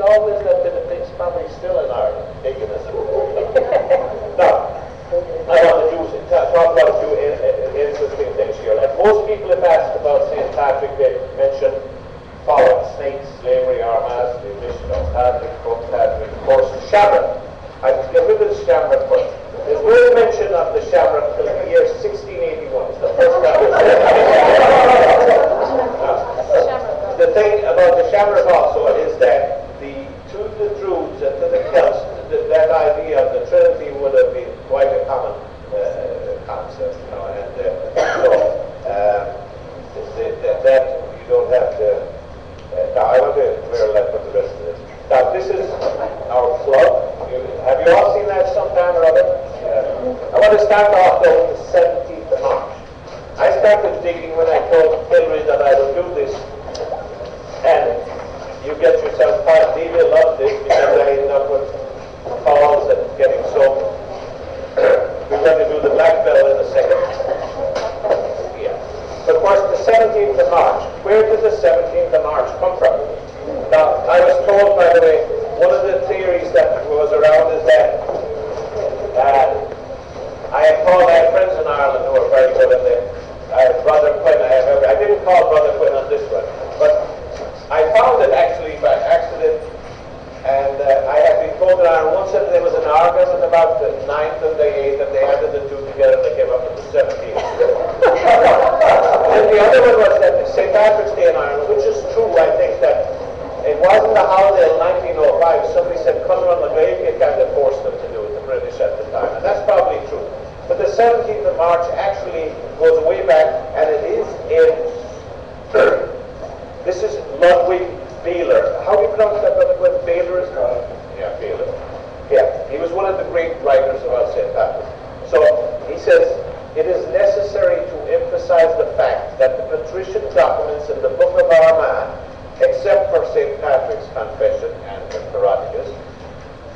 always that been a big family still in Ireland, paganism. Now, I want to talk about a few interesting things here. Like most people have asked about St. Patrick, they mention following: snakes, slavery, armas, the addition of Patrick, Pope Patrick, of course, shamrock. I get rid of the shamrock first. There's no mention of the shamrock until the year 1681. It's the first time it's the thing about the shamrock also is that to the Druids and to the Celts, that idea of the Trinity would have been quite a common concept, you know, and that you don't have to. Now I want to let put the rest of this. Now this is our club. Have you all seen that sometime or other? I want to start off though with the 17th of March. I started digging when I told Hillary that I would do this, and you get yourself quite deeply love this because I end up with calls and getting soaked. We're going to do the black bell in a second. Yeah. But of course the 17th of March, where did the 17th of March come from? Now, I was told, by the way, one of the theories that was around is that I had friends in Ireland who were very good at it. I had Brother Quinn, I didn't call Brother Quinn on this one, but I found it actually by accident, and I had been told that once that there was an argument at about the 9th and the 8th, and they added the two together and they came up with the 17th. And the other one was that St. Patrick's Day in Ireland, which is true, I think, that it wasn't a holiday in 1905. Somebody said, "Colour on the grave," it kind of forced them to do it, the British at the time, and that's probably true. But the 17th of March actually goes way back, and it is in, this is Ludwig Behler. How do you pronounce that, Ludwig Behler? Yeah, Behler. Yeah, he was one of the great writers about St. Patrick. So he says, "It is necessary to emphasize the fact that the patrician documents in the Book of Armagh, except for St. Patrick's Confession and the Paroticus,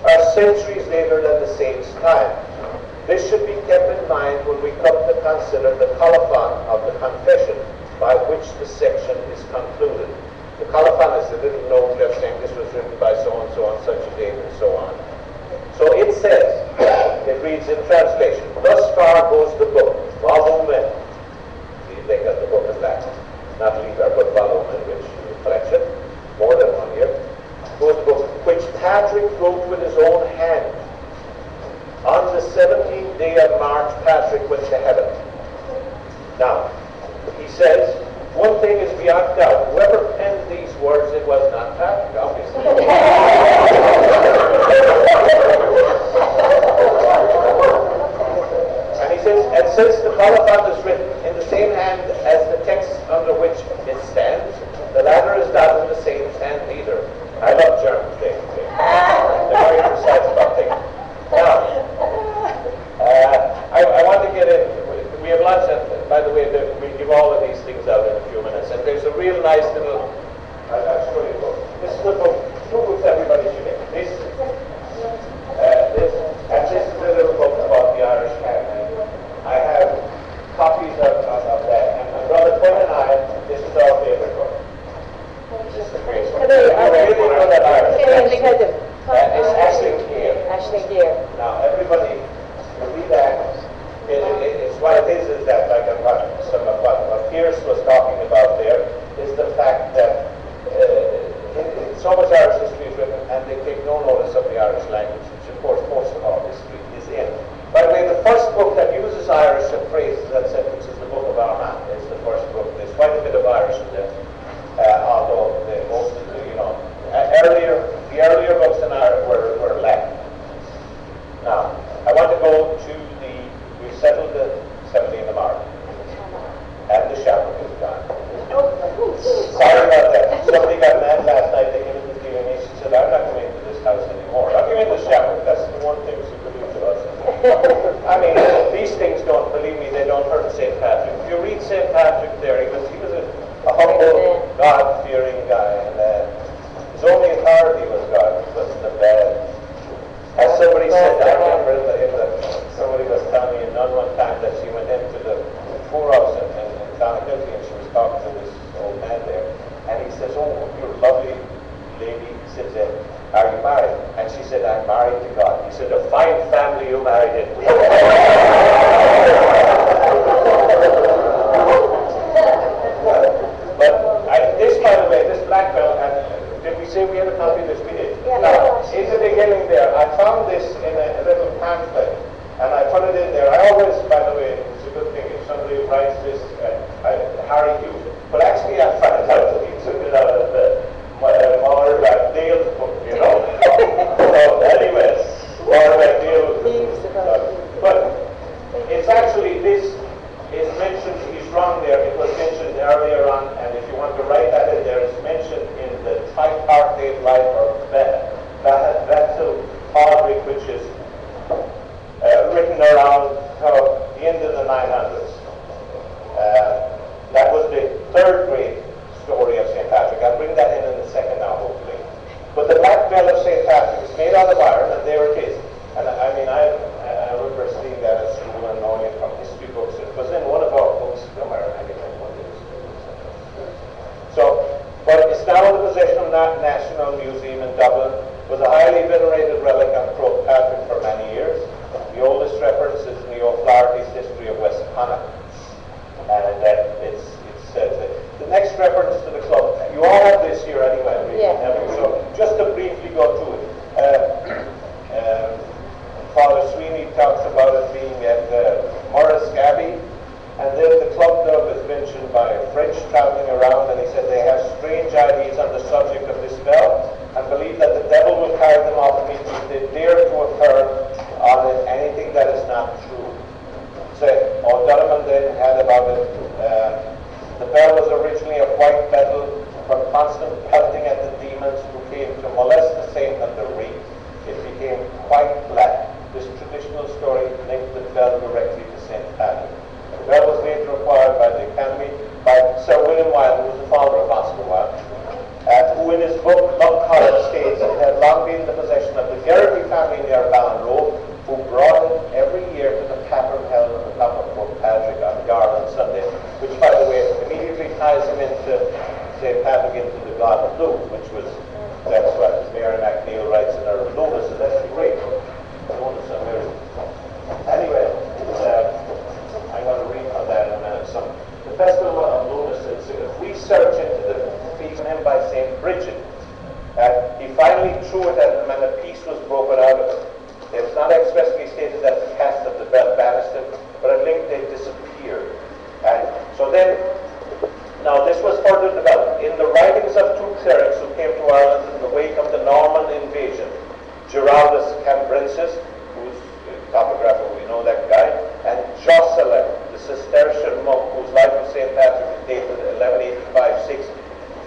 are centuries later than the saint's time. This should be kept in mind when we come to consider the colophon of the confession by which the section is concluded." The colophon is a little note just saying this was written by so-and-so on such a date and so on. So it says, it reads in translation, "Thus far goes the book, volume." They got the book in Latin, not Liber, but volume, which collection, more than one year, goes the book, which Patrick wrote with his own hand. On the 17th day of March, Patrick went to heaven. Now, he says, one thing is beyond doubt. Whoever penned these words, it was not Patrick, obviously. And he says, and since the colophon is written in the same hand as the text under which it stands, the latter is not in the same hand either. I love German things. They're very precise about things. Now, I want to get in. We have lots of, by the way, we give all of these things out in a few minutes, and there's a real nice little, I'll show you a book. This is a book, two books everybody should get. This, and this is a little book about the Irish Catholic. I have copies of that, and my brother Quinn and I, this is our favorite book. This is the great book. I really know that Irish Catholic. It's Ashley Gear. Ashley Gear. Now, everybody, you read that. It's what it is that, like what Pierce was talking about there, is the fact that so much Irish history is written, and they take no notice of the Irish language, which of course most of our history is in. By the way, the first book that uses Irish phrases and sentences is the Book of Armagh. It's the first book. There's quite a bit of Irish in there, although most of the, the earlier books in Ireland were Latin. Now, I want to go to we settled the 17th of March, and the shamrock is gone. Sorry about that. Somebody got mad last night. They came into the TV and she said, "I'm not coming to this house anymore. I'll give me the shamrock. That's the one thing she could do to us." I mean, these things don't, believe me, they don't hurt St. Patrick. If you read St. Patrick there, he was a humble, God-fearing guy, and his only authority was God. He wasn't a bad. As somebody said, I remember somebody was telling me a nun one time that she went into the poorhouse in Clonakilty, and she was talking to this old man there, and he says, "Oh, you're a lovely lady." He says, are you married? And she said, I'm married to God. He said, a fine family you married in. But this, by the way, this black belt, and did we say we had a copy of this? We did. Yeah. Now, in the beginning there, I found this in a little pamphlet, and I put it in there. I always, by the way, it's a good thing if somebody writes this, Harry Hughes, but actually I found out that he took it out of the Margaret Dale's book, you know. So anyways, Margaret Dale. But it's actually, this is mentioned, he's wrong there, it was mentioned earlier on, and if you want to write that in there, it's mentioned in the tripartite life of Bethel Aldrich, which is written around the end of the 900s. That was the third grade story of St. Patrick. I'll bring that in the second now, hopefully. But the black bell of St. Patrick is made out of iron, and there it is. And I mean, I remember seeing that at school and knowing it from history books. It was in one of our books somewhere. So, but it's now in the possession of the National Museum in Dublin. It was a highly venerated relic on Croagh Patrick for many years. The oldest reference is in the O'Flaherty's History of West Connacht. And it says that. The next reference to the club, you all have this here anyway, really, yeah. So just to briefly go through it. Father Sweeney talks about it being at Morris Abbey, and then the club dub is mentioned by a French traveling around, and he said they have strange ideas on the subject of this bell, and believe that the devil will carry them off immediately if they dare to affirm on it anything that is not true. So O'Donovan then had about it, the bell was originally of white metal for constant pelting at the demons who came to molest the saint and the reef. It became quite black. This traditional story linked the bell directly to St. Patrick. The bell was later acquired by the Academy by Sir William Wilde, who was the father of Oscar Wilde, who in his book Love College states it had long been the possession of the Geraghty family near Ballinrobe, who brought it every year to the pattern held on the top of Fort Patrick on Garland Sunday, which, by the way, immediately ties him into St. Patrick, into the God of Luke, which was, that's what Mary McNeil writes in her Lunas, and that's great. Lunas and Mary. Anyway, I'm going to read on that in a minute. So, the Festival of Lunas is research into the feast named by St. Bridget. He finally threw it at them, and a piece was broken out of it. It was not expressly stated that the cast of the bell banished it, but at length they disappeared. And so then, now this was further developed. In the writings of two clerics who came to Ireland in the wake of the Norman invasion, Giraldus Cambrensis, who's a topographer, we know that guy, and Jocelyn, the Cistercian monk, whose life of St. Patrick is dated 1185-60.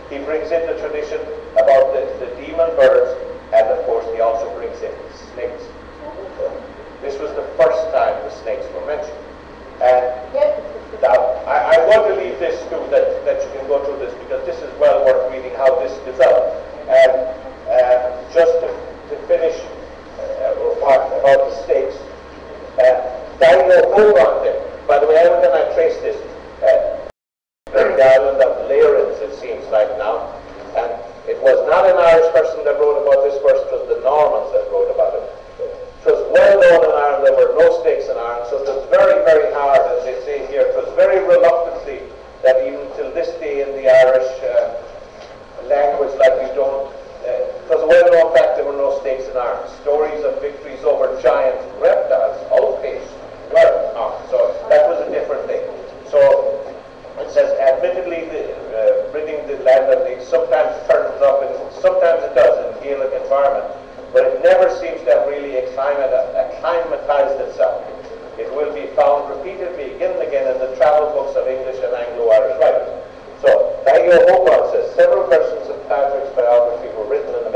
He brings in the tradition about the demon birds, and of course he also brings in snakes. This was the first time the snakes were mentioned. And now, I want to leave this too, that you can go through this, because this is well worth reading how this developed. And just to finish about the snakes, Dino Hogan there. By the way, I went and I traced this. The island of Lairins, it seems like now. And it was not an Irish person that wrote about this first, it was the Normans that wrote about it. It was well known in Ireland, there were no snakes in Ireland, so it was very, very hard, as they say here, it was very reluctantly that even till this day in the Irish language, like we don't, it was a well-known fact there were no snakes in Ireland. Stories of victories over giant reptiles, outpaced, were not, so that was a different thing. So it says, admittedly, ridding the land of the sometimes turns up, and sometimes it does in Gaelic environment, but it never seems to have really acclimatized itself. It will be found repeatedly again and again in the travel books of English and Anglo-Irish writers. So, Daniel Hogan says, several versions of Patrick's biography were written in the